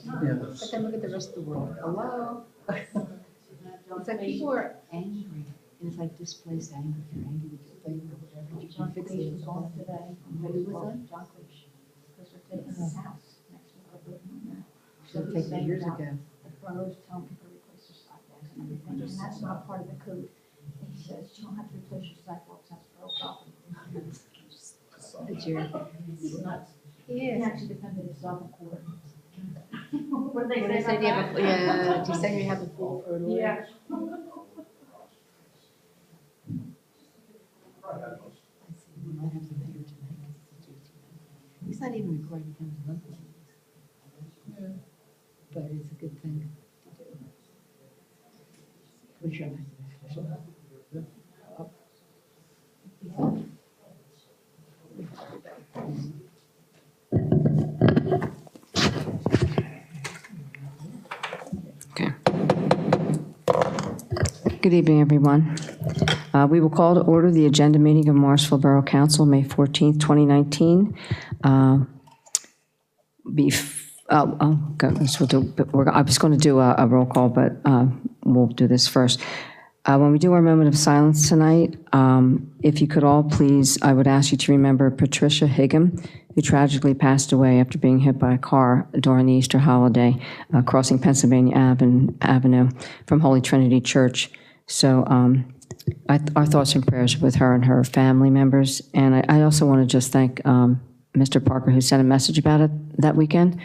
Yeah. But then look at the rest of the world. Hello? It's like people are angry, and it's like displaced anger. If you're angry with your thing or whatever, you can fix it. Today. Who was that? John Cleese. Because they're taking his house next to so they take years ago. The borough's telling people to replace their sidewalks and everything, and that's not part of the code. He says you don't have to replace your sidewalks, that's borough property. He's nuts. He actually defended himself in court. What did they say about that? Yeah, you said you have a fool for a lawyer. Yeah. He's not even recording him locally. Yeah. But it's a good thing. We should. Okay. Good evening, everyone. We will call to order the agenda meeting of Morrisville Borough Council, May 14th, 2019. I was going to do a roll call, but we'll do this first. When we do our moment of silence tonight, if you could all please, I would ask you to remember Patricia Higham, who tragically passed away after being hit by a car during the Easter holiday, crossing Pennsylvania Avenue from Holy Trinity Church. So our thoughts and prayers with her and her family members. And I also want to just thank Mr. Parker, who sent a message about it that weekend,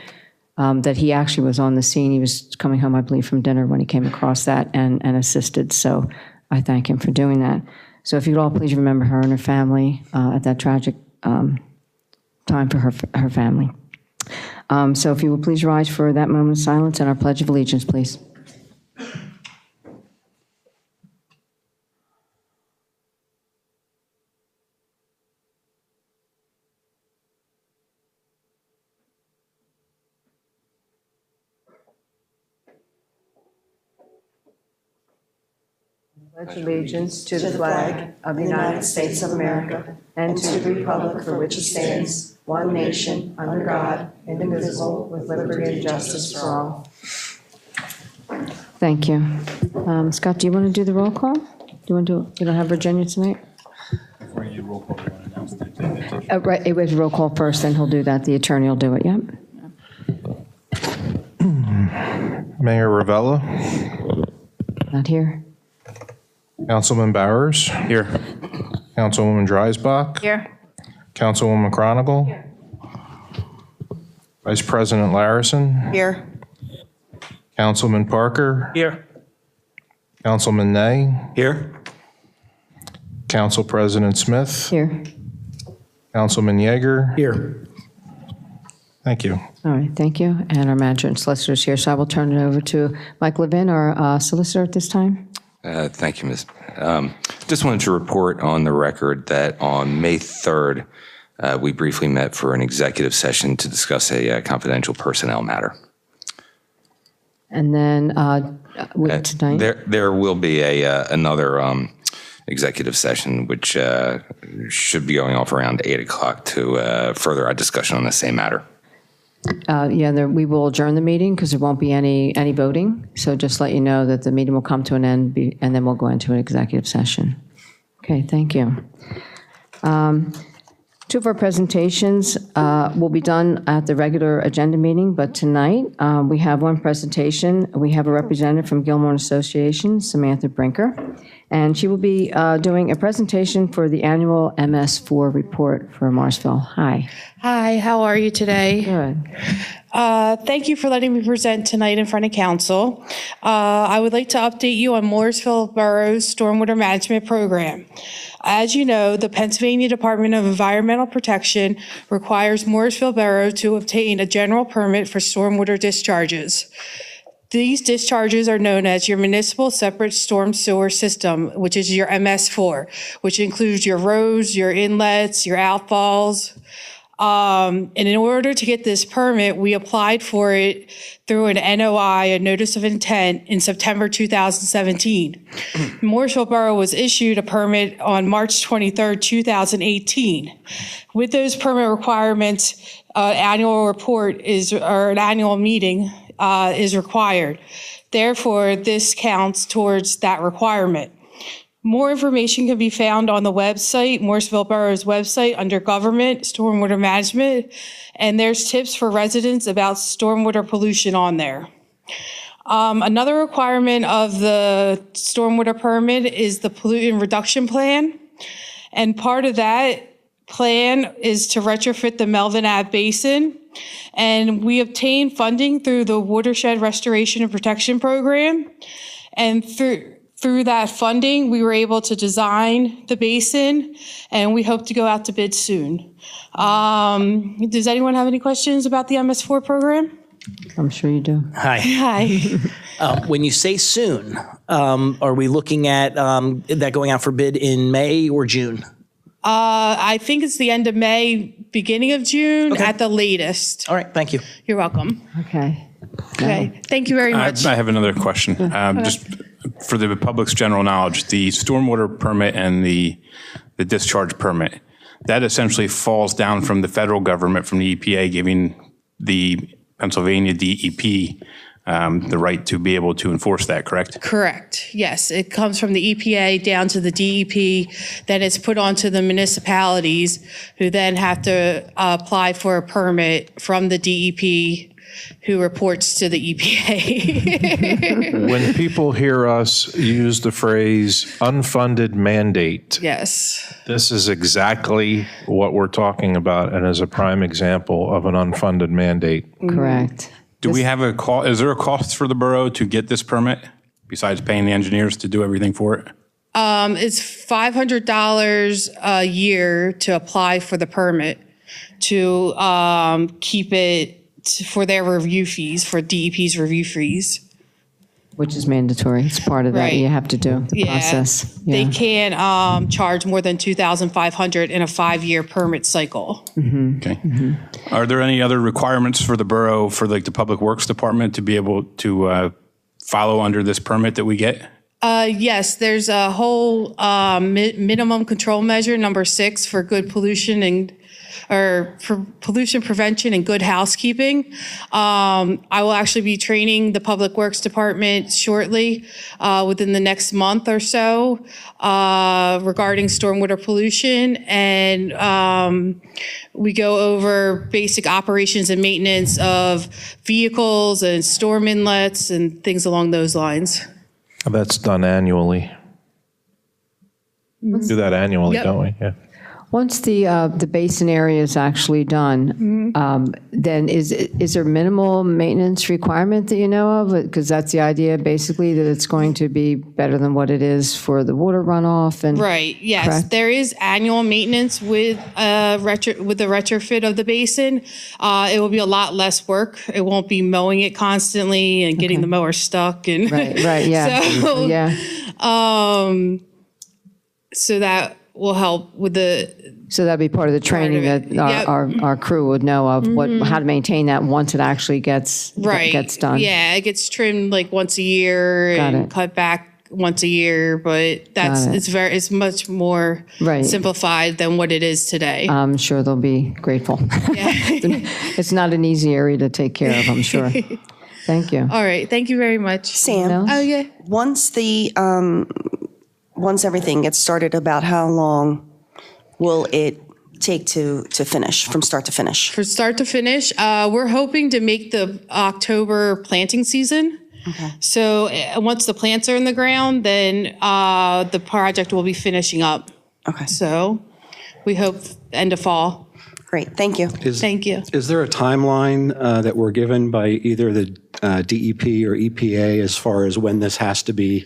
that he actually was on the scene. He was coming home, I believe, from dinner when he came across that and assisted. So I thank him for doing that. So if you'd all please remember her and her family at that tragic time for her family. So if you will please rise for that moment of silence and our Pledge of Allegiance, please. Pledge allegiance to the flag of the United States of America and to the republic for which it stands, one nation, under God, indivisible, with liberty and justice for all. Thank you. Scott, do you want to do the roll call? You don't have Virginia tonight? Before you roll call, you want to announce the Right, it was roll call first, then he'll do that. The attorney will do it, yep. Mayor Ravella, Not here. Councilman Bowers, Here. Councilwoman Dreisbach, Here. Councilwoman Chronicle, Vice President Larison, Here. Councilman Parker, Here. Councilman Ney, Here. Council President Smith, Here. Councilman Yeager. Here. Thank you. All right, thank you. And our manager and solicitor is here, so I will turn it over to Mike Levin, our solicitor at this time. Thank you, Ms. Just wanted to report on the record that on May 3rd, we briefly met for an executive session to discuss a confidential personnel matter. And then tonight? There will be another executive session, which should be going off around 8 o'clock to further our discussion on the same matter. We will adjourn the meeting because there won't be any voting. So just let you know that the meeting will come to an end and then we'll go into an executive session. Okay, thank you. Two of our presentations will be done at the regular agenda meeting, but tonight we have one presentation. We have a representative from Gilmore & Association, Samantha Brinker, and she will be doing a presentation for the annual MS4 report for Morrisville. Hi. Hi, how are you today? Good. Thank you for letting me present tonight in front of council. I would like to update you on Morrisville Borough's Stormwater Management Program. As you know, the Pennsylvania Department of Environmental Protection requires Morrisville Borough to obtain a general permit for stormwater discharges. These discharges are known as your Municipal Separate Storm Sewer System, which is your MS4, which includes your roads, your inlets, your outfalls. And in order to get this permit, we applied for it through an NOI, a Notice of Intent, in September 2017. Morrisville Borough was issued a permit on March 23rd, 2018. With those permit requirements, annual report is, or an annual meeting is required. Therefore, this counts towards that requirement. More information can be found on the website, Morrisville Borough's website, under Government, Stormwater Management, and there's tips for residents about stormwater pollution on there. Another requirement of the stormwater permit is the pollutant reduction plan, and part of that plan is to retrofit the Melvin Ave Basin, and we obtained funding through the Watershed Restoration and Protection Program, and through that funding, we were able to design the basin, and we hope to go out to bid soon. Does anyone have any questions about the MS4 program? I'm sure you do. Hi. Hi. When you say soon, are we looking at that going out for bid in May or June? I think it's the end of May, beginning of June at the latest. All right, thank you. You're welcome. Okay. Okay, thank you very much. I have another question. Just for the public's general knowledge, the stormwater permit and the discharge permit, that essentially falls down from the federal government, from the EPA, giving the Pennsylvania DEP the right to be able to enforce that, correct? Correct. Yes, it comes from the EPA down to the DEP, then it's put onto the municipalities, who then have to apply for a permit from the DEP, who reports to the EPA. When people hear us use the phrase unfunded mandate, Yes. this is exactly what we're talking about and is a prime example of an unfunded mandate. Correct. Do we have a cost? Is there a cost for the borough to get this permit besides paying the engineers to do everything for it? It's $500 a year to apply for the permit, to keep it for their review fees, for DEP's review fees. Which is mandatory. It's part of that Right. you have to do, the Yeah. process. They Yeah. can't charge more than $2,500 in a 5-year permit cycle. Okay. Are there any other requirements for the borough, for like the Public Works Department, to be able to follow under this permit that we get? Yes, there's a whole minimum control measure, number 6, for good pollution for pollution prevention and good housekeeping. I will actually be training the Public Works Department shortly, within the next month or so, regarding stormwater pollution. And we go over basic operations and maintenance of vehicles and storm inlets and things along those lines. That's done annually. Do that annually, Yep. don't we? Yeah. Once the basin area is actually done, then is there minimal maintenance requirement that you know of? Because that's the idea, basically, that it's going to be better than what it is for the water runoff and. Right, yes. Correct. There is annual maintenance with the retrofit of the basin. It will be a lot less work. It won't be mowing it constantly and getting the mower stuck and. Right, yeah. So, Yeah. So that will help with the, So that'd be part of the training of it. that Yep. our crew would know of, how to maintain that once it actually gets done. Yeah, it gets trimmed like once a year Got and it. cut back once a year, but Got it. it's much more Right. simplified than what it is today. I'm sure they'll be grateful. It's not an easy area to take care of, I'm sure. Thank you. All right, thank you very much. Sam, No? Oh, yeah. once everything gets started, about how long will it take to finish, from start to finish? For start to finish, we're hoping to make the October planting season. Okay. So once the plants are in the ground, then the project will be finishing up. Okay, So we hope end of fall. great, thank you. Thank you. Is there a timeline that we're given by either the DEP or EPA as far as when this has to be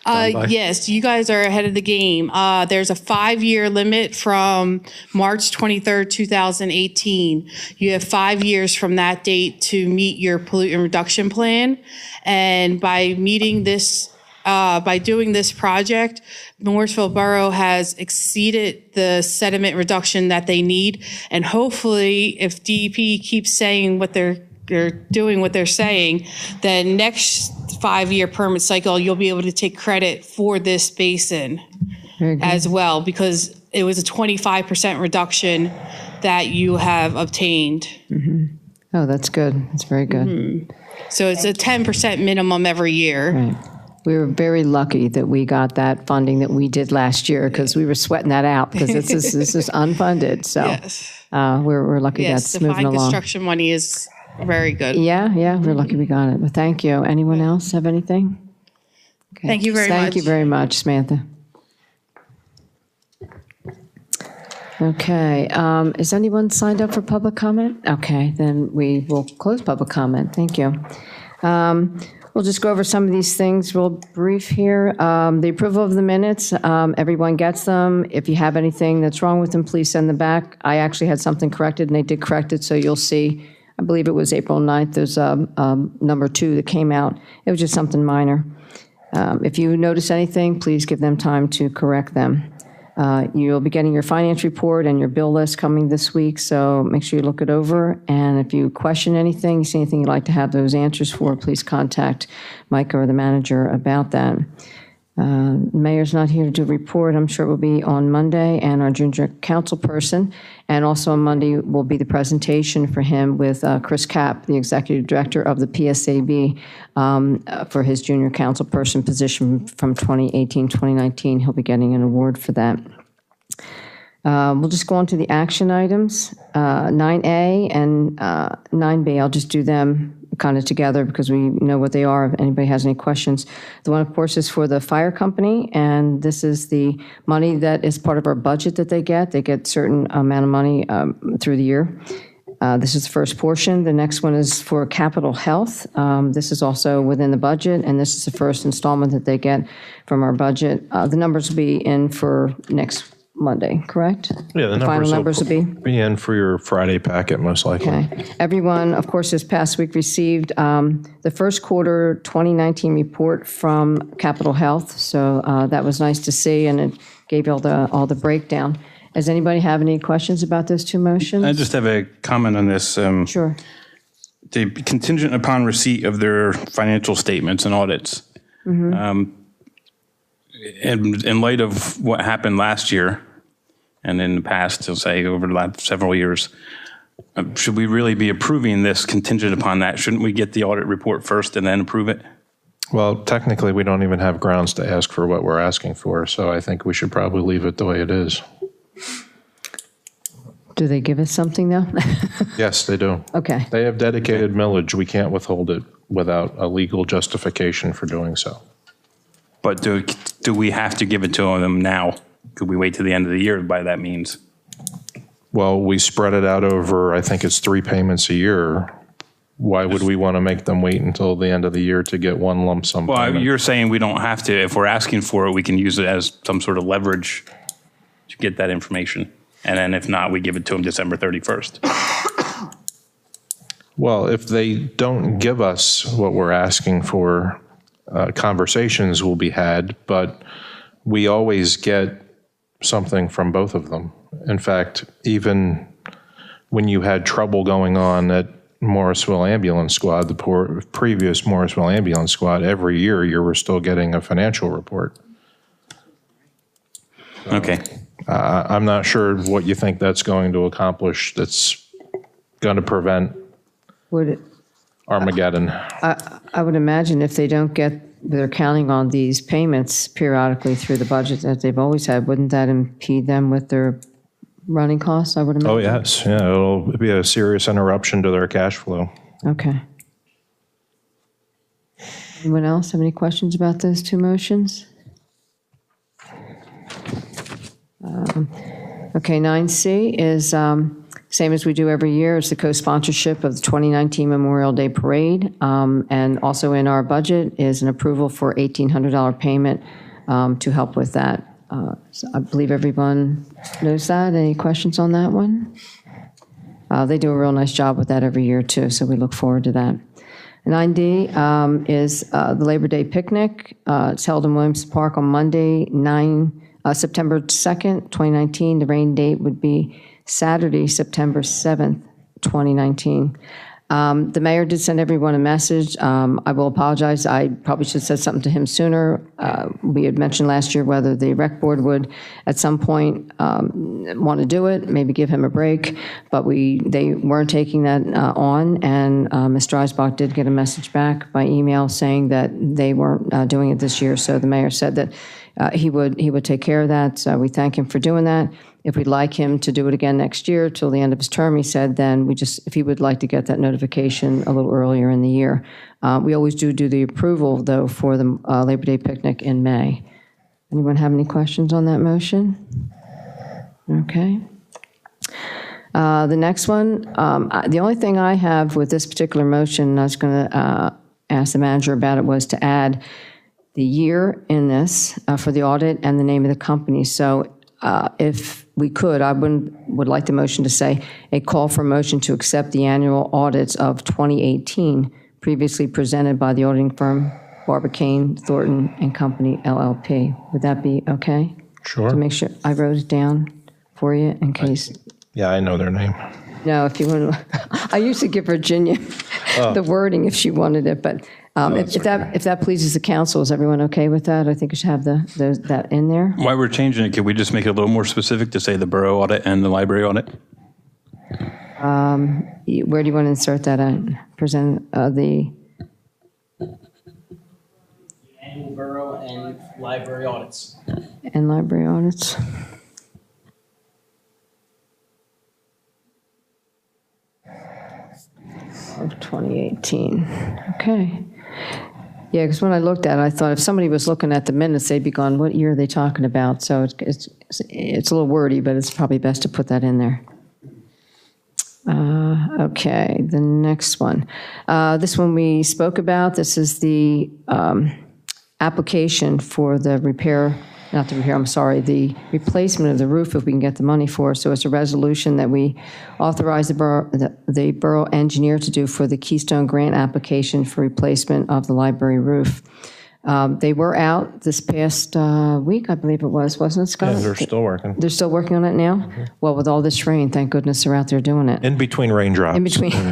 done by? Yes, you guys are ahead of the game. There's a 5-year limit from March 23rd, 2018. You have 5 years from that date to meet your pollutant reduction plan. And by meeting this, by doing this project, Morrisville Borough has exceeded the sediment reduction that they need. And hopefully, if DEP keeps saying what they're doing what they're saying, then next 5-year permit cycle, you'll be able to take credit for this basin Very good. as well, because it was a 25% reduction that you have obtained. Oh, that's good. That's very good. So it's a 10% minimum every year. Right. We were very lucky that we got that funding that we did last year because we were sweating that out because this is unfunded. So Yes. we're lucky Yes, that's the moving fine along. construction money is very good. Yeah, we're lucky we got it. But thank you. Anyone else have anything? Okay. Thank you very Thank you much. very much, Samantha. Okay, is anyone signed up for public comment? Okay, then we will close public comment. Thank you. We'll just go over some of these things real brief here. The approval of the minutes, everyone gets them. If you have anything that's wrong with them, please send them back. I actually had something corrected, and they did correct it, so you'll see, I believe it was April 9th, there's number 2 that came out. It was just something minor. If you notice anything, please give them time to correct them. You'll be getting your finance report and your bill list coming this week, so make sure you look it over. And if you question anything, you see anything you'd like to have those answers for, please contact Micah or the manager about that. Mayor's not here to do a report. I'm sure it will be on Monday, and our junior council person. And also on Monday will be the presentation for him with Chris Kapp, the executive director of the PSAB, for his junior council person position from 2018-2019. He'll be getting an award for that. We'll just go on to the action items. 9A and 9B, I'll just do them kind of together because we know what they are if anybody has any questions. The one, of course, is for the fire company, and this is the money that is part of our budget that they get. They get a certain amount of money through the year. This is the first portion. The next one is for capital health. This is also within the budget, and this is the first installment that they get from our budget. The numbers will be in for next Monday, correct? Yeah, the final numbers will be in for your Friday packet, most likely. Okay. Everyone, of course, this past week received the first quarter 2019 report from Capital Health, so that was nice to see, and it gave you all the breakdown. Does anybody have any questions about those two motions? I just have a comment on this. Sure. The contingent upon receipt of their financial statements and audits. In light of what happened last year, and in the past, I'll say over the last several years, should we really be approving this contingent upon that? Shouldn't we get the audit report first and then approve it? Well, technically, we don't even have grounds to ask for what we're asking for, so I think we should probably leave it the way it is. Do they give us something, though? Yes, they do. Okay. They have dedicated millage. We can't withhold it without a legal justification for doing so. But do we have to give it to them now? Could we wait till the end of the year by that means? Well, we spread it out over, I think it's 3 payments a year. Why would we want to make them wait until the end of the year to get one lump sum Well, payment? you're saying we don't have to. If we're asking for it, we can use it as some sort of leverage to get that information. And then if not, we give it to them December 31st. Well, if they don't give us what we're asking for, conversations will be had, but we always get something from both of them. In fact, even when you had trouble going on at Morrisville Ambulance Squad, the previous Morrisville Ambulance Squad, every year you were still getting a financial report. Okay. I'm not sure what you think that's going to accomplish that's going to prevent Would it? Armageddon. I would imagine if they don't get, they're counting on these payments periodically through the budget that they've always had, wouldn't that impede them with their running costs, I would imagine? Oh, yes. Yeah, it'll be a serious interruption to their cash flow. Okay. Anyone else have any questions about those two motions? Okay, 9C is same as we do every year. It's the co-sponsorship of the 2019 Memorial Day Parade. And also in our budget is an approval for $1,800 payment to help with that. So I believe everyone knows that. Any questions on that one? They do a real nice job with that every year too, so we look forward to that. 9D is the Labor Day picnic. It's held in Williamson Park on Monday, September 2nd, 2019. The rain date would be Saturday, September 7th, 2019. The mayor did send everyone a message. I will apologize. I probably should have said something to him sooner. We had mentioned last year whether the rec board would at some point want to do it, maybe give him a break, but they weren't taking that on, and Ms. Dreisbach did get a message back by email saying that they weren't doing it this year. So the mayor said that he would take care of that. So we thank him for doing that. If we'd like him to do it again next year till the end of his term, he said, then if he would like to get that notification a little earlier in the year. We always do the approval, though, for the Labor Day picnic in May. Anyone have any questions on that motion? Okay. The next one, the only thing I have with this particular motion, and I was going to ask the manager about it, was to add the year in this for the audit and the name of the company. So if we could, I would like the motion to say a call for motion to accept the annual audits of 2018 previously presented by the auditing firm Barbicane, Thornton and Company, LLP. Would that be okay? Sure. To make sure, I wrote it down for you in case. Yeah, I know their name. No, if you want to, I used to give Virginia the wording if she wanted it, but if that pleases the council, is everyone okay with that? I think we should have that in there. While we're changing it, could we just make it a little more specific to say the borough audit and the library audit? Where do you want to insert that at? Present the Annual borough and library audits. and library audits. Of 2018. Okay. Yeah, because when I looked at it, I thought if somebody was looking at the minutes, they'd be going, what year are they talking about? So it's a little wordy, but it's probably best to put that in there. Okay, the next one. This one we spoke about. This is the application for the the replacement of the roof if we can get the money for it. So it's a resolution that we authorize the borough engineer to do for the Keystone Grant application for replacement of the library roof. They were out this past week, I believe it was, wasn't it, Scott? Yeah, they're still working. They're still working on it now? Mm-hmm. Well, with all this rain, thank goodness they're out there doing it. In between raindrops. In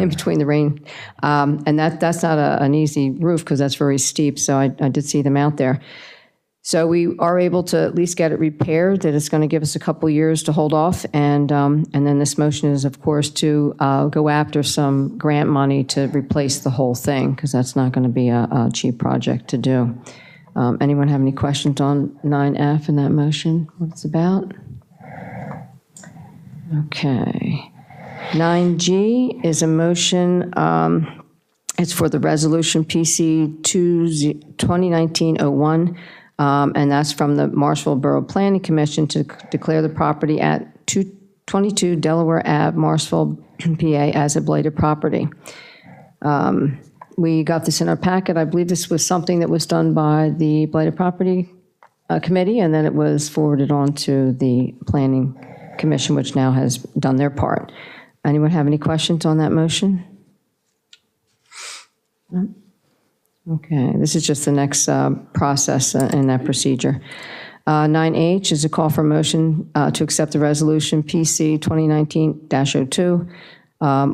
between the rain. And that's not an easy roof because that's very steep, so I did see them out there. So we are able to at least get it repaired, that it's going to give us a couple years to hold off. And then this motion is, of course, to go after some grant money to replace the whole thing, because that's not going to be a cheap project to do. Anyone have any questions on 9F in that motion, what it's about? Okay. 9G is a motion, it's for the resolution PC 2019-01. And that's from the Morrisville Borough Planning Commission to declare the property at 222 Delaware Ave, Morrisville, PA, as a blighted property. We got this in our packet. I believe this was something that was done by the Blighted Property Committee, and then it was forwarded on to the Planning Commission, which now has done their part. Anyone have any questions on that motion? No? Okay, this is just the next process in that procedure. 9H is a call for motion to accept the resolution PC 2019-02,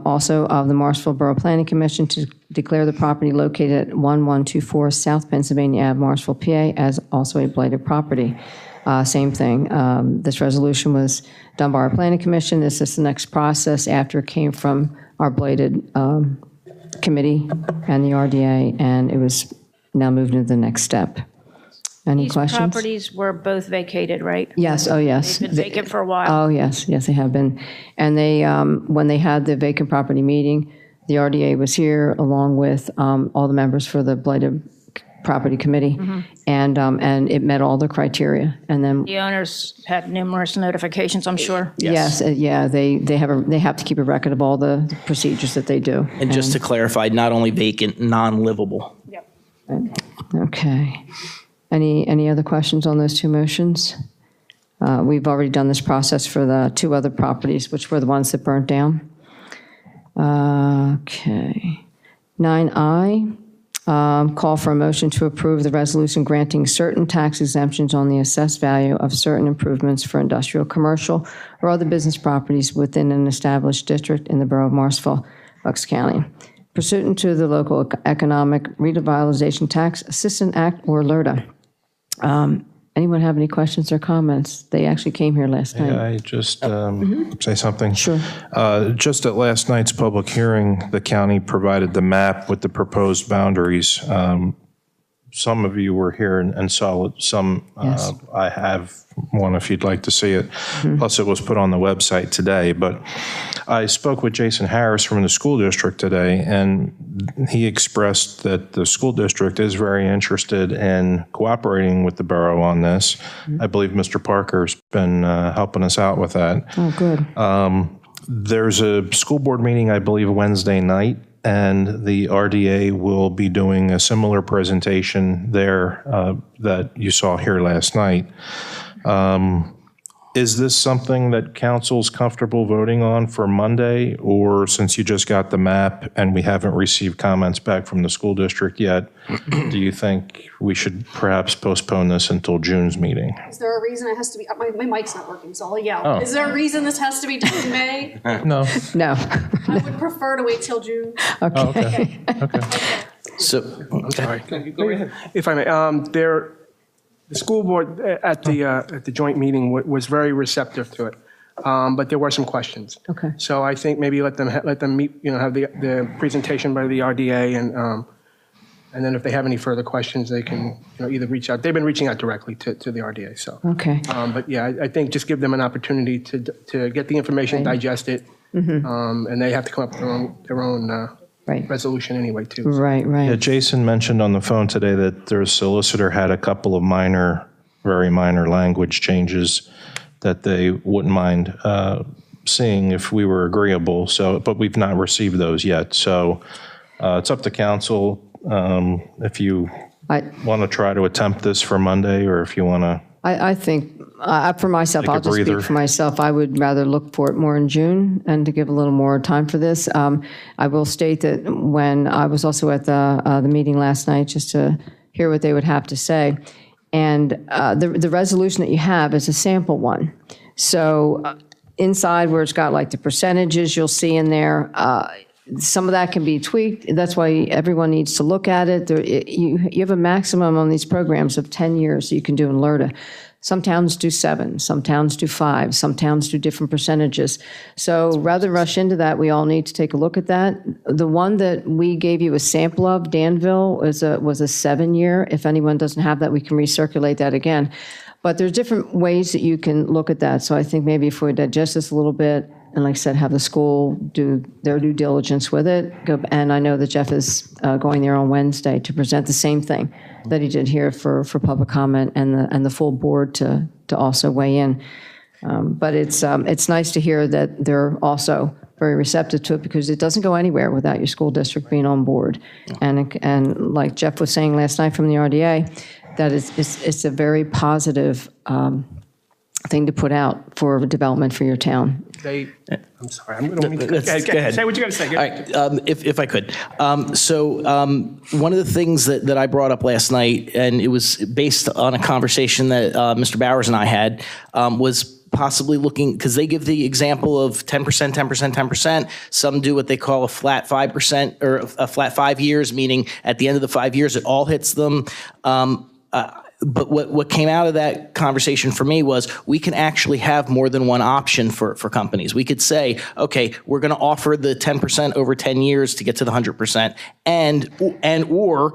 also of the Morrisville Borough Planning Commission to declare the property located at 1124 South Pennsylvania Ave, Morrisville, PA, as also a blighted property. Same thing. This resolution was done by our Planning Commission. This is the next process after it came from our blighted committee and the RDA, and it was now moved into the next step. Any questions? These properties were both vacated, right? Yes, oh yes. They've been vacant for a while. Oh, yes, yes, they have been. And they, when they had the vacant property meeting, the RDA was here along with all the members for the blighted property committee, and it met all the criteria. And then The owners had numerous notifications, I'm sure. yes, yeah, they have to keep a record of all the procedures that they do. And just to clarify, not only vacant, non-livable. Yep. Okay. Any other questions on those two motions? We've already done this process for the two other properties, which were the ones that burnt down. Okay. 9I, call for a motion to approve the resolution granting certain tax exemptions on the assessed value of certain improvements for industrial, commercial, or other business properties within an established district in the borough of Morrisville, Bucks County. pursuant to the Local Economic Revitalization Tax Assistance Act, or LRTA. Anyone have any questions or comments? They actually came here last night. I just say something? Sure. Just at last night's public hearing, the county provided the map with the proposed boundaries. Some of you were here and saw it. Some, Yes. I have one if you'd like to see it. Plus, it was put on the website today. But I spoke with Jason Harris from the school district today, and he expressed that the school district is very interested in cooperating with the borough on this. I believe Mr. Parker's been helping us out with that. Oh, good. There's a school board meeting, I believe, Wednesday night, and the RDA will be doing a similar presentation there that you saw here last night. Is this something that council's comfortable voting on for Monday, or since you just got the map and we haven't received comments back from the school district yet, do you think we should perhaps postpone this until June's meeting? Is there a reason it has to be, my mic's not working, so I'll yell. Oh. Is there a reason this has to be done in May? No. No. I would prefer to wait till June. Okay. So, Sorry. Go ahead. If I may, the school board at the joint meeting was very receptive to it, but there were some questions. Okay. So I think maybe let them meet, have the presentation by the RDA, and then if they have any further questions, they can either reach out. They've been reaching out directly to the RDA. So. Okay. But yeah, I think just give them an opportunity to get the information, digest it, and they have to come up with their own resolution anyway too. Right. Yeah, Jason mentioned on the phone today that their solicitor had a couple of very minor language changes that they wouldn't mind seeing if we were agreeable. So, but we've not received those yet. So it's up to council if you want to try to attempt this for Monday, or if you want to. I think, for myself, Take a I'll just breather. speak for myself, I would rather look for it more in June and to give a little more time for this. I will state that when I was also at the meeting last night, just to hear what they would have to say, and the resolution that you have is a sample one. So inside where it's got like the percentages you'll see in there, some of that can be tweaked. That's why everyone needs to look at it. You have a maximum on these programs of 10 years that you can do in LRTA. Some towns do 7, some towns do 5, some towns do different percentages. So rather than rush into that, we all need to take a look at that. The one that we gave you a sample of, Danville, was a 7-year. If anyone doesn't have that, we can recirculate that again. But there's different ways that you can look at that. So I think maybe if we digest this a little bit, and like I said, have the school do their due diligence with it. And I know that Jeff is going there on Wednesday to present the same thing that he did here for public comment, and the full board to also weigh in. But it's nice to hear that they're also very receptive to it, because it doesn't go anywhere without your school district being on board. And like Jeff was saying last night from the RDA, that it's a very positive thing to put out for development for your town. I'm sorry. I'm going to Go ahead. say what you got to say. All right, if I could. One of the things that I brought up last night, and it was based on a conversation that Mr. Bowers and I had, was possibly looking, because they give the example of 10%, 10%, 10%. Some do what they call a flat 5%, or a flat 5 years, meaning at the end of the 5 years, it all hits them. But what came out of that conversation for me was we can actually have more than one option for companies. We could say, okay, we're going to offer the 10% over 10 years to get to the 100%, or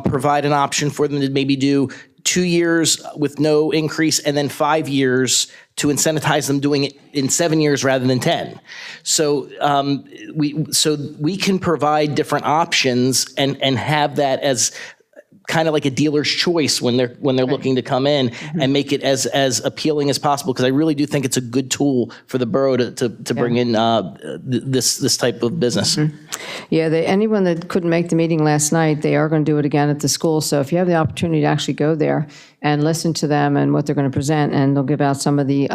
provide an option for them to maybe do 2 years with no increase, and then 5 years to incentivize them doing it in 7 years rather than 10. So we can provide different options and have that as kind of like a dealer's choice when they're looking to come in, and make it as appealing as possible, because I really do think it's a good tool for the borough to bring in this type of business. Yeah, anyone that couldn't make the meeting last night, they are going to do it again at the school. So if you have the opportunity to actually go there and listen to them and what they're going to present, and they'll give out some of the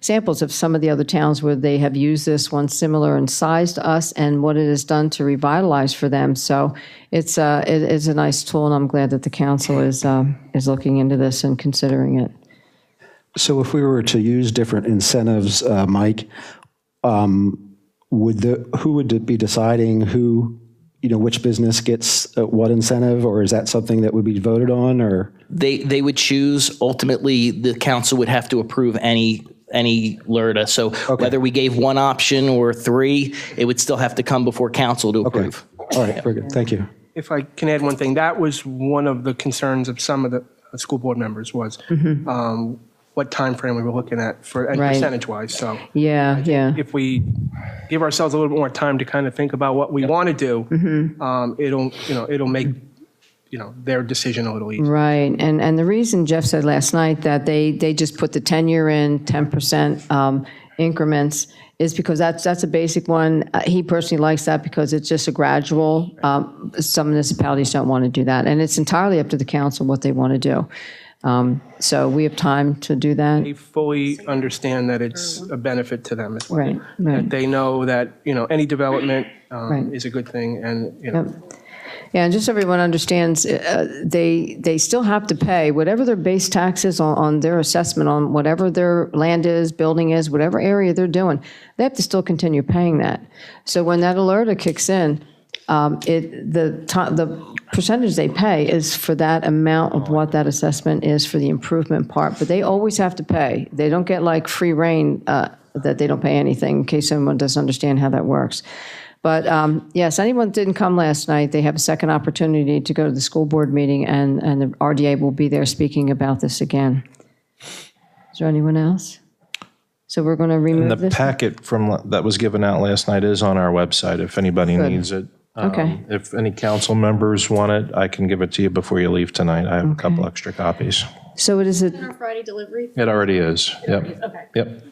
samples of some of the other towns where they have used this one similar in size to us, and what it has done to revitalize for them. So it's a nice tool, and I'm glad that the council is looking into this and considering it. So if we were to use different incentives, Mike, who would be deciding who which business gets what incentive, or is that something that would be voted on, or? They would choose. Ultimately, the council would have to approve any LRTA. So whether we gave one option or three, it would still have to come before council to approve. All right, very good. Thank you. If I can add one thing, that was one of the concerns of some of the school board members was what time frame we were looking at for and Right. percentage-wise. So Yeah, yeah. if we give ourselves a little bit more time to kind of think about what we want to do, it'll make their decision a little easier. Right, and the reason Jeff said last night that they just put the 10-year in 10% increments is because that's a basic one. He personally likes that because it's just a gradual. Some municipalities don't want to do that, and it's entirely up to the council what they want to do. So we have time to do that. They fully understand that it's a benefit to them as well. Right, That right. they know that, any development Right. is a good thing and, Yep. Yeah, and just so everyone understands, they still have to pay whatever their base tax is on their assessment on whatever their land is, building is, whatever area they're doing. They have to still continue paying that. So when that LRTA kicks in, the percentage they pay is for that amount of what that assessment is for the improvement part. But they always have to pay. They don't get like free reign that they don't pay anything, in case someone doesn't understand how that works. But yes, anyone that didn't come last night, they have a second opportunity to go to the school board meeting, and the RDA will be there speaking about this again. Is there anyone else? So we're going to remove And the this? packet that was given out last night is on our website if anybody Good. needs it. Okay. If any council members want it, I can give it to you before you leave tonight. I have a couple extra copies. So it is it. Our Friday delivery. It already is. Yep. Okay. Yep.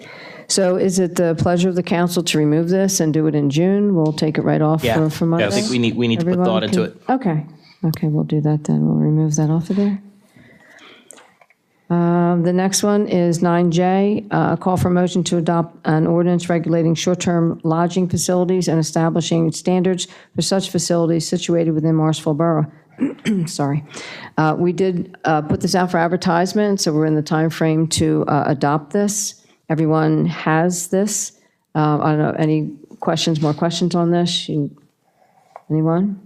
So is it the pleasure of the council to remove this and do it in June? We'll take it right off Yeah. for Monday? I think we need to put Everyone thought into can- it. Okay. Okay, we'll do that then. We'll remove that off of there. The next one is 9J, a call for motion to adopt an ordinance regulating short-term lodging facilities and establishing standards for such facilities situated within Morrisville Borough. Sorry. We did put this out for advertisement, so we're in the time frame to adopt this. Everyone has this. I don't know, any questions, more questions on this? Anyone?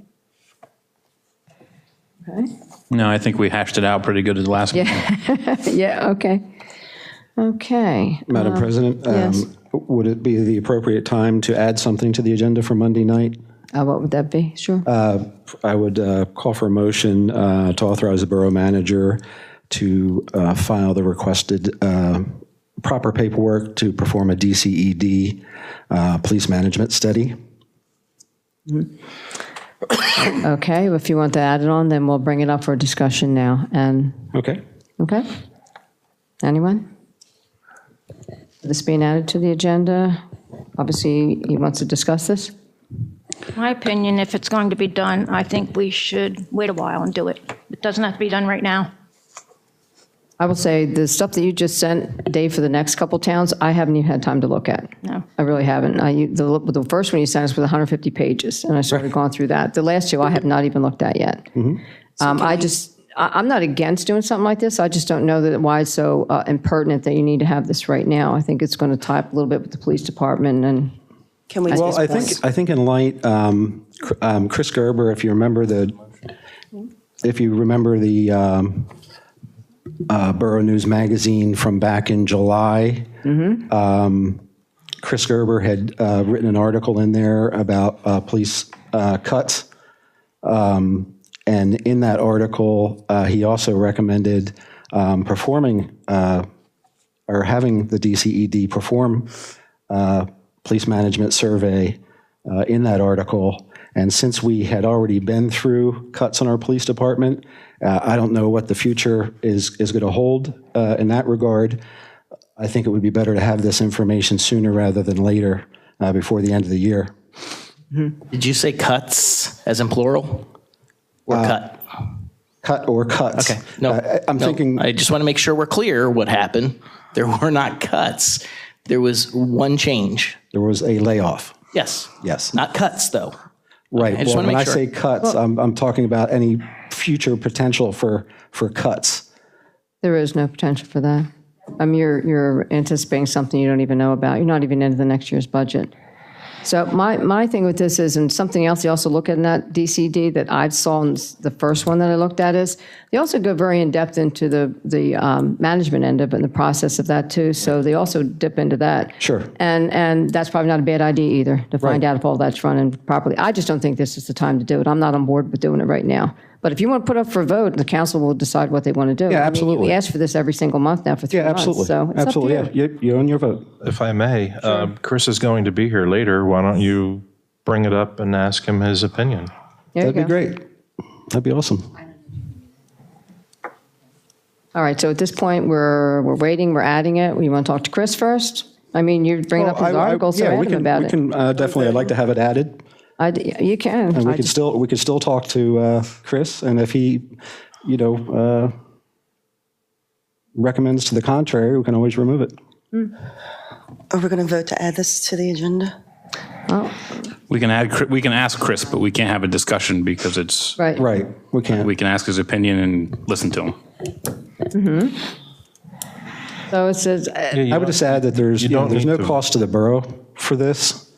Okay. No, I think we hashed it out pretty good at the last one. Yeah, okay. Okay. Madam President, yes. would it be the appropriate time to add something to the agenda for Monday night? What would that be? Sure. I would call for a motion to authorize the borough manager to file the requested proper paperwork to perform a DCED police management study. Okay, if you want to add it on, then we'll bring it up for discussion now. And, Okay. okay? Anyone? This being added to the agenda? Obviously, he wants to discuss this? My opinion, if it's going to be done, I think we should wait a while and do it. It doesn't have to be done right now. I will say, the stuff that you just sent, Dave, for the next couple towns, I haven't even had time to look at. No. I really haven't. The first one you sent us was 150 pages, and I started going through that. The last two I have not even looked at yet. I'm not against doing something like this. I just don't know that why it's so impertinent that you need to have this right now. I think it's going to tie up a little bit with the police department and. Can we? Well, I think in light, Chris Gerber, if you remember the Borough News Magazine from back in July, Chris Gerber had written an article in there about police cuts. And in that article, he also recommended performing or having the DCED perform police management survey in that article. And since we had already been through cuts in our police department, I don't know what the future is going to hold in that regard. I think it would be better to have this information sooner rather than later, before the end of the year. Did you say cuts as in plural? Or cut? Cut or cuts. Okay. No. I'm thinking. I just want to make sure we're clear what happened. There were not cuts. There was one change. There was a layoff. Yes. Yes. Not cuts, though. Right. I just Well, want to when I make sure. say cuts, I'm talking about any future potential for cuts. There is no potential for that. You're anticipating something you don't even know about. You're not even into the next year's budget. So my thing with this is, and something else they also look at in that DCD that I saw in the first one that I looked at is, they also go very in-depth into the management end of it and the process of that too. So they also dip into that. Sure. And that's probably not a bad idea either, to find Right. out if all that's running properly. I just don't think this is the time to do it. I'm not on board with doing it right now. But if you want to put up for a vote, the council will decide what they want to do. Yeah, I mean, absolutely. we ask for this every single month now for 3 Yeah, months. absolutely. So it's Absolutely, up to you. yeah. You own your vote. If I may, Chris is going to be here later. Why don't you bring it up and ask him his opinion? There you That'd be go. great. That'd be awesome. All right, so at this point, we're waiting, we're adding it. You want to talk to Chris first? I mean, you're bringing up his article, so yeah, add we him can, about we it. can definitely. I'd like to have it added, You can. and I we could still talk to Chris, and if he, recommends to the contrary, we can always remove it. Are we going to vote to add this to the agenda? We can ask Chris, but we can't have a discussion because it's, Right. Right. We can't. we can ask his opinion and listen to him. So it says, I would just add that there's you don't there's no need to- cost to the borough for this.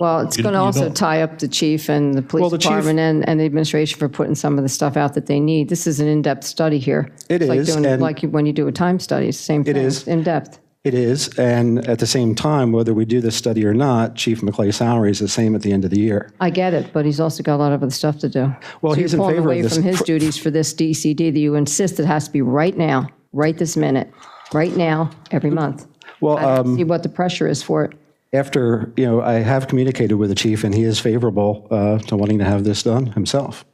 well, it's going to you also don't- tie up the chief and the police Well, the chief- department and the administration for putting some of the stuff out that they need. This is an in-depth study here. It It's is, like doing, and- like when you do a time study, it's the same thing. is. In-depth. It is, and at the same time, whether we do this study or not, Chief McClay's salary is the same at the end of the year. I get it, but he's also got a lot of other stuff to do. Well, So he's you're in pulling favor of away this. from his duties for this DCD that you insist it has to be right now, right this minute, right now, every month. Well, I don't see what the pressure is for it. after, I have communicated with the chief, and he is favorable to wanting to have this done himself.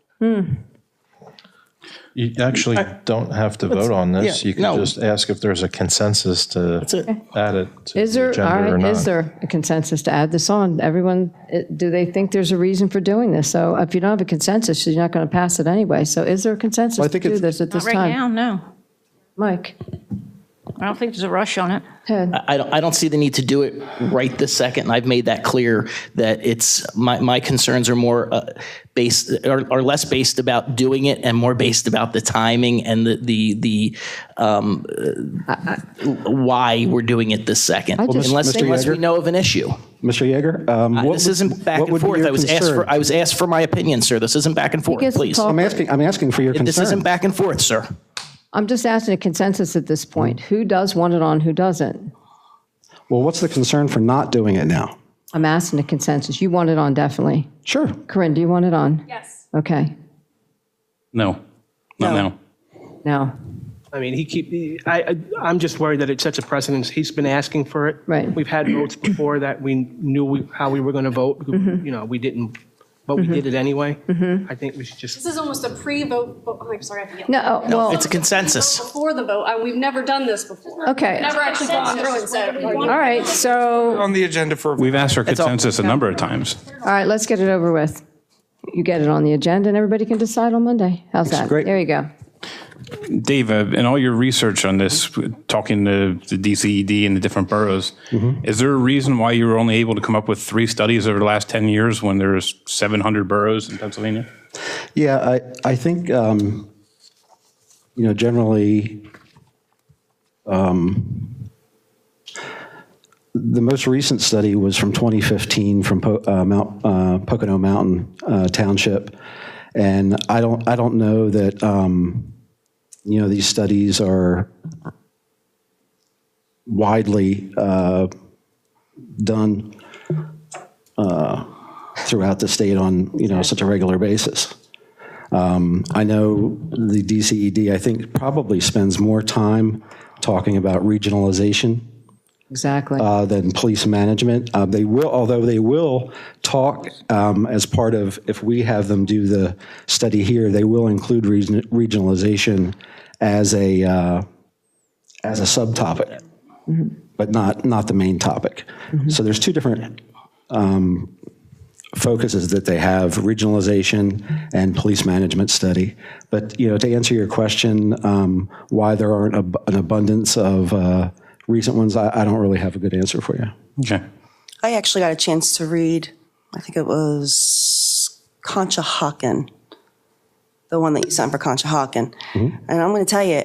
You actually don't have to vote on this. yeah, You can no. just ask if there's a consensus to it. add it to Is the there, all agenda or right, not. is there a consensus to add this on? Everyone, do they think there's a reason for doing this? So if you don't have a consensus, you're not going to pass it anyway. So is there a consensus Well, I to think do it's- this at Not this right time? now, no. Mike, I don't think there's a rush on it. Ted? I don't see the need to do it right this second, and I've made that clear that it's, my concerns are more are less based about doing it and more based about the timing and the why we're doing it this second. I just Unless think- we know of an issue. Mr. Yeager? This isn't back and forth. I was asked for my opinion, sir. This isn't back and forth, gets to please. talk- I'm asking for your concern. This isn't back and forth, sir. I'm just asking a consensus at this point. Who does want it on, who doesn't? Well, what's the concern for not doing it now? I'm asking a consensus. You want it on, definitely. Sure. Corinne, do you want it on? Yes. Okay. No, not now. No. I mean, I'm just worried that it sets a precedence. He's been asking for it. Right. We've had votes before that we knew how we were going to vote. We didn't, but we did it anyway. I think we should just. This is almost a pre-vote. I'm sorry, I have to yell. No, well, It's a consensus. Before the vote, we've never done this before. Okay. Never actually gone through and said. all right, so, On the agenda for. We've asked for all. consensus a number of times. all right, let's get it over with. You get it on the agenda and everybody can decide on Monday. How's that? great. There you go. Dave, in all your research on this, talking to the DCED and the different boroughs, is there a reason why you were only able to come up with 3 studies over the last 10 years when there's 700 boroughs in Pennsylvania? Yeah, I think, generally, the most recent study was from 2015 from Pocono Mountain Township, and I don't know that these studies are widely done throughout the state on such a regular basis. I know the DCED, I think, probably spends more time talking about regionalization Exactly. than police management. Although they will talk as part of, if we have them do the study here, they will include regionalization as a subtopic, but not the main topic. So there's 2 different focuses that they have: regionalization and police management study. But to answer your question, why there aren't an abundance of recent ones, I don't really have a good answer for you. Okay. I actually got a chance to read, I think it was Conshohocken, the one that you sent for Conshohocken. And I'm going to tell you,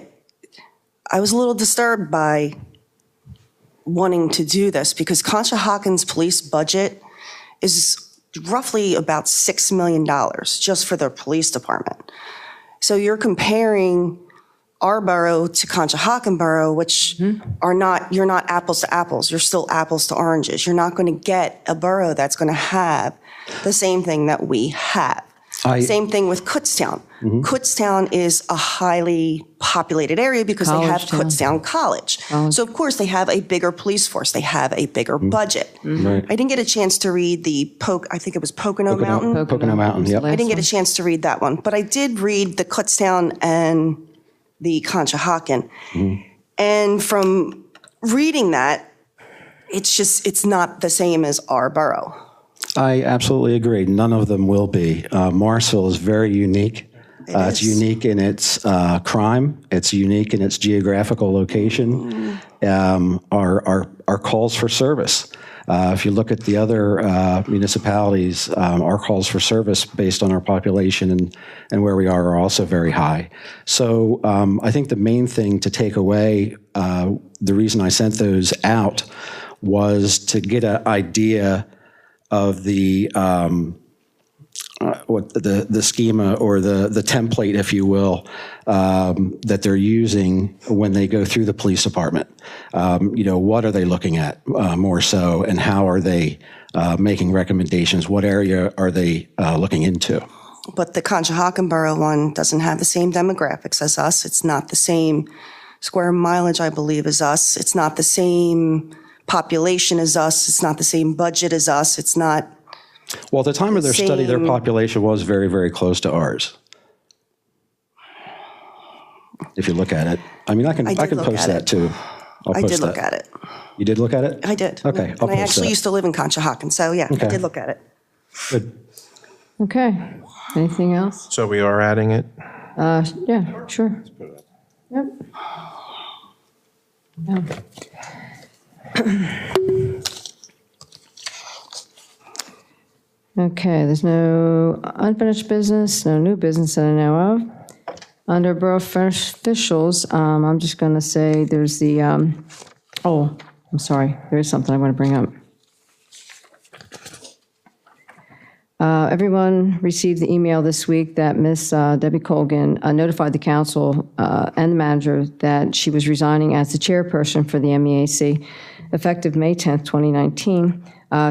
I was a little disturbed by wanting to do this because Conshohocken's police budget is roughly about $6 million just for their police department. So you're comparing our borough to Conshohocken Borough, which you're not apples to apples. You're still apples to oranges. You're not going to get a borough that's going to have the same thing that we have. Same thing with Kutztown. Kutztown is a highly populated area because they have Kutztown College. So, of course, they have a bigger police force. They have a bigger budget. Right. I didn't get a chance to read I think it was Pocono Mountain. Pocono Mountain, yep. I didn't get a chance to read that one, but I did read the Kutztown and the Conshohocken. And from reading that, it's not the same as our borough. I absolutely agree. None of them will be. Morrisville is very unique. It's unique in its crime. It's unique in its geographical location. Our calls for service. If you look at the other municipalities, our calls for service based on our population and where we are also very high. So I think the main thing to take away, the reason I sent those out was to get an idea of the schema or the template, if you will, that they're using when they go through the police department. What are they looking at more so, and how are they making recommendations? What area are they looking into? But the Conshohocken Borough one doesn't have the same demographics as us. It's not the same square mileage, I believe, as us. It's not the same population as us. It's not the same budget as us. It's not. Well, at the time of their study, their population was very, very close to ours. If you look at it, I mean, I can post that too. I did look at it. You did look at it? I did. Okay, and I actually used to live in Conshohocken, so yeah, I did look at it. Good. Okay. Anything else? So we are adding it? Yeah, sure. Yep. Yeah. Okay, there's no unfinished business, no new business that I know of. Under borough officials, I'm just going to say there's the, I'm sorry, there is something I want to bring up. Everyone received the email this week that Miss Debbie Colgan notified the council and the manager that she was resigning as the chairperson for the MEAC effective May 10th, 2019.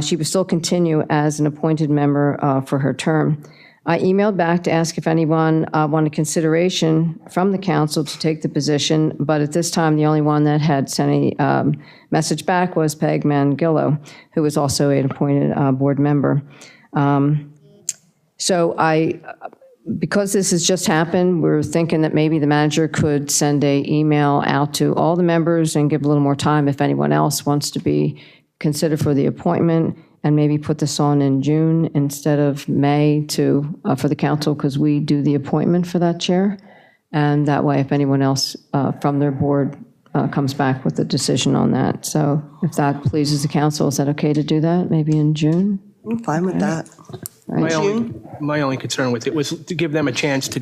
She would still continue as an appointed member for her term. I emailed back to ask if anyone wanted consideration from the council to take the position, but at this time, the only one that had sent a message back was Peg Mangillo, who was also an appointed board member. Because this has just happened, we're thinking that maybe the manager could send an email out to all the members and give a little more time if anyone else wants to be considered for the appointment, and maybe put this on in June instead of May for the council, because we do the appointment for that chair. And that way, if anyone else from their board comes back with a decision on that. So if that pleases the council, is that okay to do that, maybe in June? I'm fine with that. Right. My only concern with it was to give them a chance to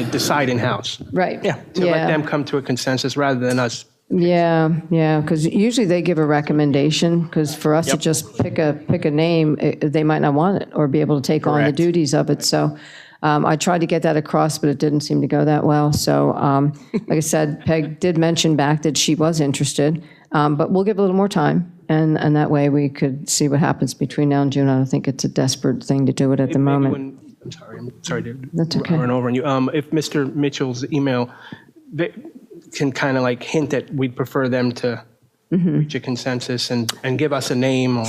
decide in-house. Right. Yeah, to let them come to a consensus rather than us. Yeah, because usually they give a recommendation, because for us to just pick a name, they might not want it or be able to take on the duties of it. So I tried to get that across, but it didn't seem to go that well. So like I said, Peg did mention back that she was interested, but we'll give a little more time. And that way we could see what happens between now and June. I don't think it's a desperate thing to do it at the moment. I'm sorry to That's okay. run over on you. If Mr. Mitchell's email can kind of like hint that we'd prefer them to reach a consensus and give us a name, or,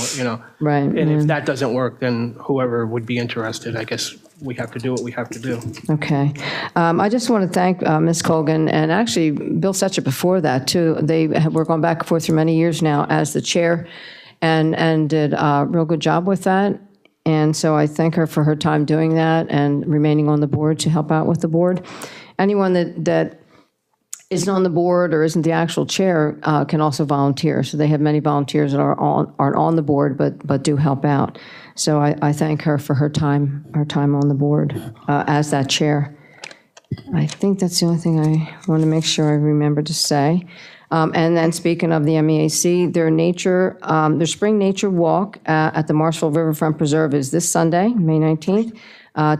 Right. And if that doesn't work, then whoever would be interested, I guess we have to do what we have to do. Okay. I just want to thank Ms. Colgan, and actually Bill Setcher before that, too. They were going back and forth for many years now as the chair, and did a real good job with that. And so I thank her for her time doing that and remaining on the board to help out with the board. Anyone that isn't on the board or isn't the actual chair can also volunteer. So they have many volunteers that aren't on the board but do help out. So I thank her for her time on the board as that chair. I think that's the only thing I want to make sure I remember to say. And then speaking of the MEAC, their spring nature walk at the Morrisville Riverfront Preserve is this Sunday, May 19th,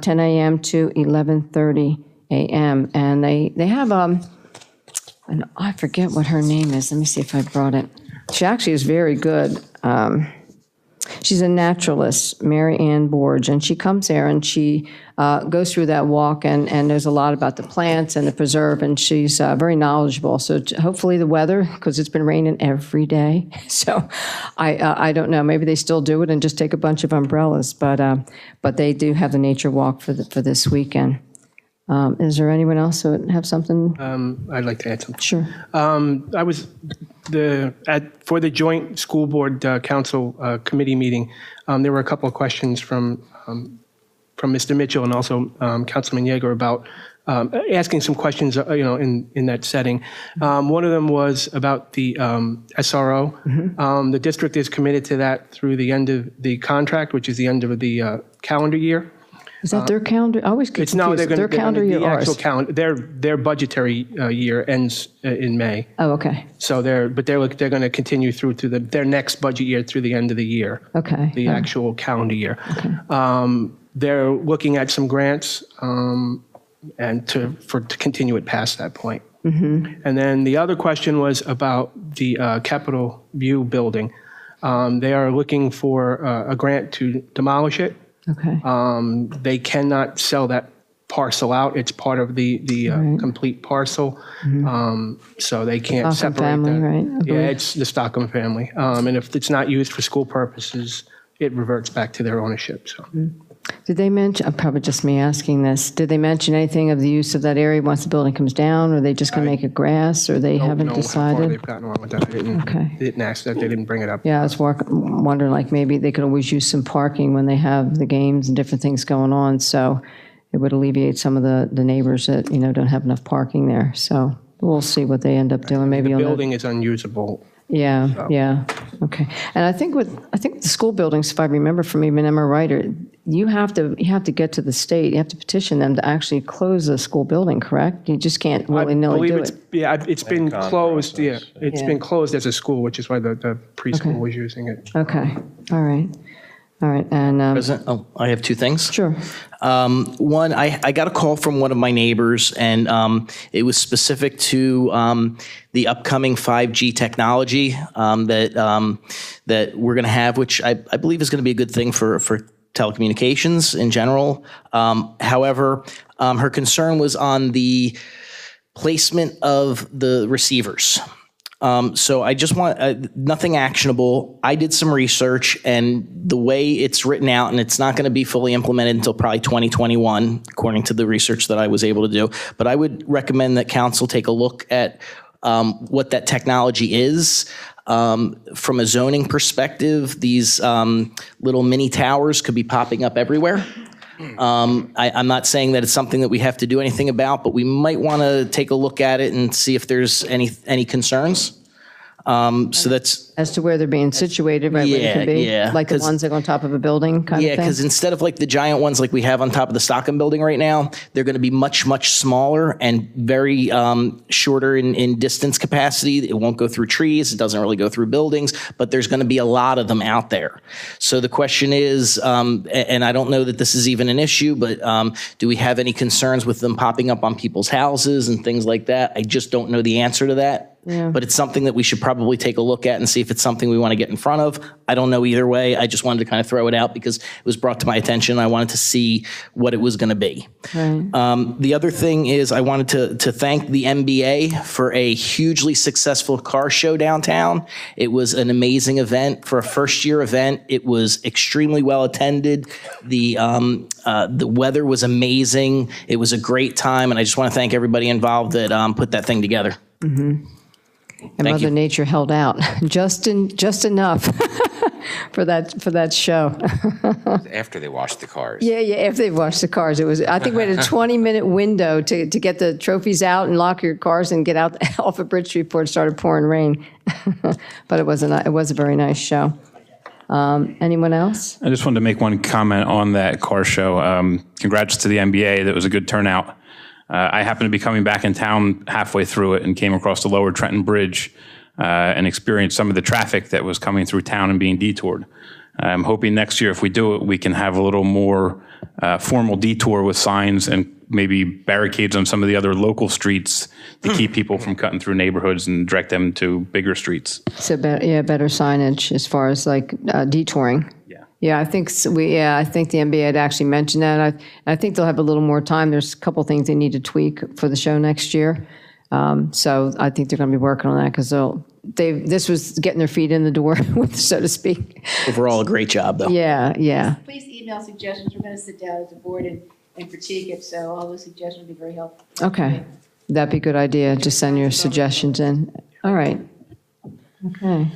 10 a.m. to 11:30 a.m. And they have, and I forget what her name is. Let me see if I brought it. She actually is very good. She's a naturalist, Mary Ann Borge, and she comes there and she goes through that walk and knows a lot about the plants and the preserve, and she's very knowledgeable. So hopefully the weather, because it's been raining every day, so I don't know. Maybe they still do it and just take a bunch of umbrellas, but they do have the nature walk for this weekend. Is there anyone else who would have something? I'd like to add something. Sure. I was for the joint school board council committee meeting. There were a couple of questions from Mr. Mitchell and also Councilman Yeager about asking some questions, in that setting. One of them was about the SRO. Mm-hmm. The district is committed to that through the end of the contract, which is the end of the calendar year. Is that their calendar? I always get confused. Their calendar year, the actual ours? calendar. Their budgetary year ends in May. Oh, okay. So they're going to continue through to their next budget year through the end of the year. Okay. The actual calendar year. Okay. They're looking at some grants and to continue it past that point. Mm-hmm. And then the other question was about the Capitol View building. They are looking for a grant to demolish it. Okay. They cannot sell that parcel out. It's part of the Right. complete parcel. So they can't Stockham separate family, that. right? I Yeah, believe. it's the Stockham family. And if it's not used for school purposes, it reverts back to their ownership. So. Did they mention, probably just me asking this, did they mention anything of the use of that area once the building comes down? Or are they just going to make it grass, or they haven't Know how far decided? they've gotten along with that. Okay. They didn't ask that. They didn't bring it up. Yeah, I was wondering, like, maybe they could always use some parking when they have the games and different things going on, so it would alleviate some of the neighbors that, don't have enough parking there. So we'll see what they end up doing. Maybe The you'll know. building is unusable. Yeah, yeah, okay. And I think the school buildings, if I remember from even Emma Ryder, you have to get to the state, you have to petition them to actually close a school building, correct? You just can't willy-nilly do it. It's been closed. Yeah, it's Yeah. been closed as a school, which is why the preschool was using it. Okay, all right, and, President, I have two things. sure. One, I got a call from one of my neighbors, and it was specific to the upcoming 5G technology that we're going to have, which I believe is going to be a good thing for telecommunications in general. However, her concern was on the placement of the receivers. So I just want nothing actionable. I did some research, and the way it's written out, and it's not going to be fully implemented until probably 2021, according to the research that I was able to do. But I would recommend that council take a look at what that technology is. From a zoning perspective, these little mini towers could be popping up everywhere. I'm not saying that it's something that we have to do anything about, but we might want to take a look at it and see if there's any concerns. So that's As to where they're being situated, right, where they could be? Yeah, Like the 'cause- ones that go on top of a building kind of yeah, thing? because instead of like the giant ones like we have on top of the Stockham building right now, they're going to be much, much smaller and very shorter in distance capacity. It won't go through trees. It doesn't really go through buildings, but there's going to be a lot of them out there. So the question is, and I don't know that this is even an issue, but do we have any concerns with them popping up on people's houses and things like that? I just don't know the answer to that. Yeah. But it's something that we should probably take a look at and see if it's something we want to get in front of. I don't know either way. I just wanted to kind of throw it out because it was brought to my attention. I wanted to see what it was going to be. Right. The other thing is I wanted to thank the MBA for a hugely successful car show downtown. It was an amazing event. For a first-year event, it was extremely well attended. The weather was amazing. It was a great time, and I just want to thank everybody involved that put that thing together. And Thank Mother you. Nature held out just enough for that show. After they washed the cars. Yeah, after they washed the cars. It was, I think we had a 20-minute window to get the trophies out and lock your cars and get out off of Bridge Street before it started pouring rain. But it was a very nice show. Anyone else? I just wanted to make one comment on that car show. Congrats to the NBA. That was a good turnout. I happened to be coming back in town halfway through it and came across the Lower Trenton Bridge and experienced some of the traffic that was coming through town and being detoured. I'm hoping next year, if we do it, we can have a little more formal detour with signs and maybe barricades on some of the other local streets to keep people from cutting through neighborhoods and direct them to bigger streets. So, better signage as far as like detouring. Yeah, I think I think the NBA had actually mentioned that. I think they'll have a little more time. There's a couple things they need to tweak for the show next year. So I think they're going to be working on that because this was getting their feet in the door, so to speak. Overall, a great job, though. Yeah. Please email suggestions. We're going to sit down as a board and critique it, so all those suggestions would be very helpful. Okay. That'd be a good idea. Just send your suggestions in. All right. Okay.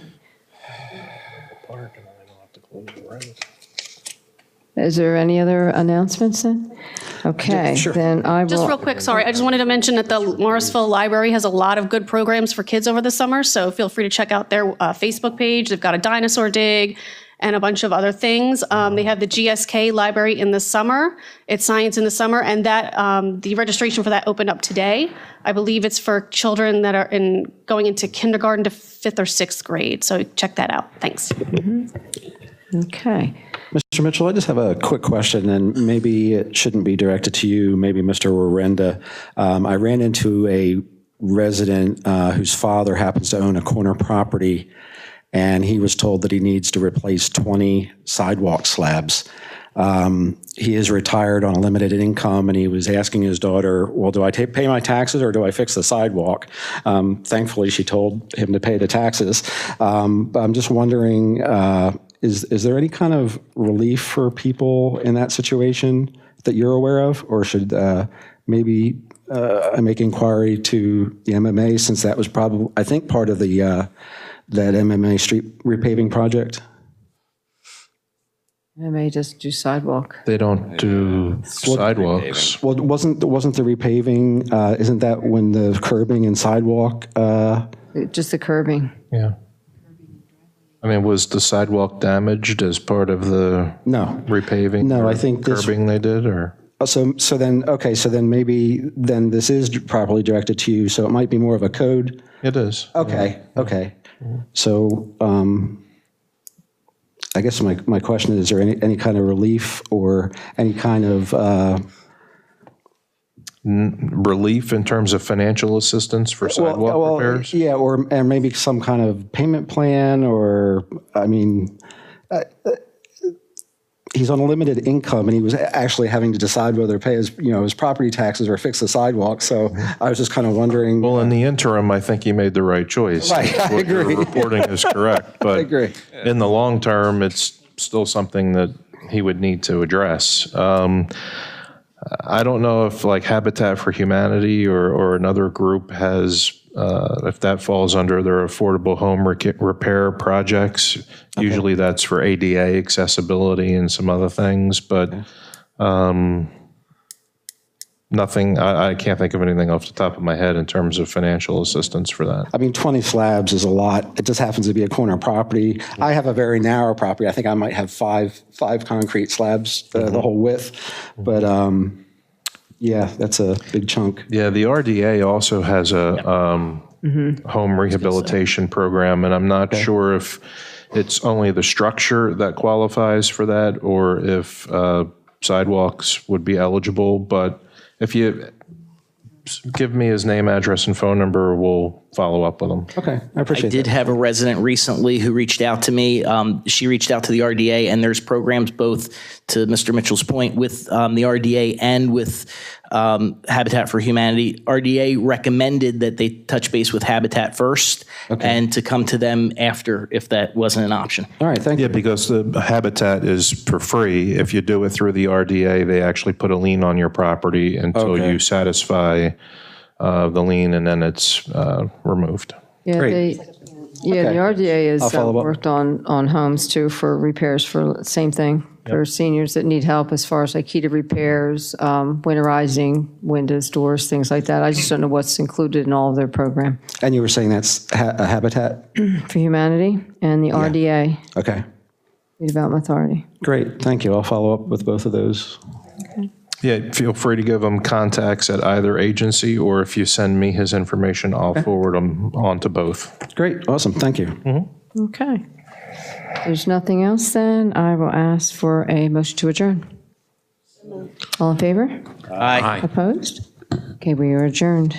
Is there any other announcements then? Okay, then I will. Just real quick, sorry, I just wanted to mention that the Morrisville Library has a lot of good programs for kids over the summer, so feel free to check out their Facebook page. They've got a dinosaur dig and a bunch of other things. They have the GSK library in the summer. It's science in the summer, and that the registration for that opened up today. I believe it's for children that are going into kindergarten to 5th or 6th grade, so check that out. Thanks. Okay. Mr. Mitchell, I just have a quick question, and maybe it shouldn't be directed to you, maybe Mr. Warrenda. I ran into a resident whose father happens to own a corner property, and he was told that he needs to replace 20 sidewalk slabs. He is retired on a limited income, and he was asking his daughter, well, do I pay my taxes or do I fix the sidewalk? Thankfully, she told him to pay the taxes. But I'm just wondering, is there any kind of relief for people in that situation that you're aware of? Or should maybe I make inquiry to the MMA, since that was probably, I think, part of the that MMA street repaving project? MMA just do sidewalk. They don't do sidewalks. Well, wasn't the repaving, isn't that when the curbing and sidewalk? Just the curbing. Yeah. I mean, was the sidewalk damaged as part of the repaving? No, I think curbing they did, or? So then maybe this is properly directed to you, so it might be more of a code? It is. Okay. So I guess my question is there any kind of relief or any kind of relief in terms of financial assistance for sidewalk repairs? Yeah, and maybe some kind of payment plan, or, I mean, he's on a limited income, and he was actually having to decide whether to pay his property taxes or fix the sidewalk. So I was just kind of wondering. Well, in the interim, I think he made the right choice. Right, I what agree. Your reporting is correct, but I agree. In the long term, it's still something that he would need to address. I don't know if like Habitat for Humanity or another group has, if that falls under their affordable home repair projects. Okay. Usually that's for ADA accessibility and some other things, but nothing, I can't think of anything off the top of my head in terms of financial assistance for that. I mean, 20 slabs is a lot. It just happens to be a corner property. I have a very narrow property. I think I might have five concrete slabs, the whole width. But yeah, that's a big chunk. Yeah, the RDA also has a home rehabilitation program, and I'm not sure if it's only the structure that qualifies for that or if sidewalks would be eligible. But if you give me his name, address, and phone number, we'll follow up with him. Okay, I appreciate that. I did have a resident recently who reached out to me. She reached out to the RDA, and there's programs both, to Mr. Mitchell's point, with the RDA and with Habitat for Humanity. RDA recommended that they touch base with Habitat first and to come to them after if that wasn't an option. All right, thank you. Yeah, because the Habitat is for free. If you do it through the RDA, they actually put a lien on your property until you satisfy the lien, and then it's removed. Yeah, Great. the RDA has follow up. worked on homes too for repairs for same thing for seniors that need help as far as like heated repairs, winterizing, windows, doors, things like that. I just don't know what's included in all of their program. And you were saying that's a Habitat? For Humanity and the RDA, Okay, Redevelopment Authority. great. Thank you. I'll follow up with both of those. Yeah, feel free to give him contacts at either agency, or if you send me his information, I'll forward them on to both. Great, awesome, thank you. Okay. If there's nothing else, then I will ask for a motion to adjourn. All in favor? Aye. Opposed? Okay, we are adjourned.